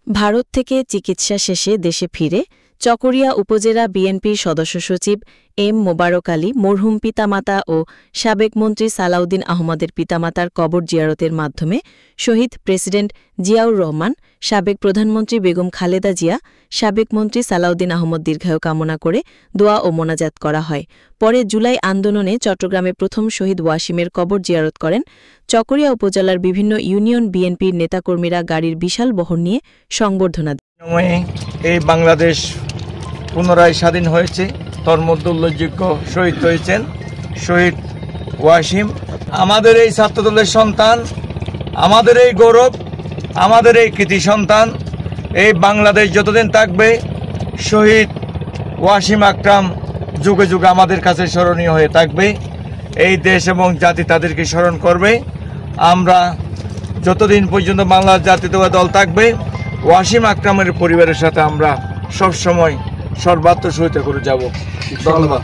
ভারত থেকে চিকিৎসা শেষে দেশে ফিরে চকরিয়া উপজেলা বিএনপির সদস্য সচিব এম মোবারক আলী মরহুম পিতামাতা ও সাবেক মন্ত্রী সালাউদ্দিন আহমদের পিতামাতার কবর জিয়ারতের মাধ্যমে শহীদ প্রেসিডেন্ট জিয়াউর রহমান, সাবেক প্রধানমন্ত্রী বেগম খালেদা জিয়া, সাবেক মন্ত্রী সালাউদ্দিন আহমদ দীর্ঘায়ু কামনা করে দোয়া ও মোনাজাত করা হয়। পরে জুলাই আন্দোলনে চট্টগ্রামে প্রথম শহীদ ওয়াসিমের কবর জিয়ারত করেন। চকরিয়া উপজেলার বিভিন্ন ইউনিয়ন বিএনপির নেতাকর্মীরা গাড়ির বিশাল বহর নিয়ে সংবর্ধনা দেন। এই বাংলাদেশ পুনরায় স্বাধীন হয়েছে, তার মধ্যে উল্লেখযোগ্য শহীদ হয়েছেন শহীদ ওয়াসিম। আমাদের এই ছাত্রদলের সন্তান, আমাদের এই গৌরব, আমাদের এই কৃতি সন্তান। এই বাংলাদেশ যতদিন থাকবে শহীদ ওয়াসিম আকরাম যুগে যুগে আমাদের কাছে স্মরণীয় হয়ে থাকবে। এই দেশ এবং জাতি তাদেরকে স্মরণ করবে। আমরা যতদিন পর্যন্ত বাংলাদেশ জাতীয়তাবাদী দল থাকবে, ওয়াসিম আকরামের পরিবারের সাথে আমরা সবসময় সর্বাত্ম সহায়তা করে যাব। ধন্যবাদ।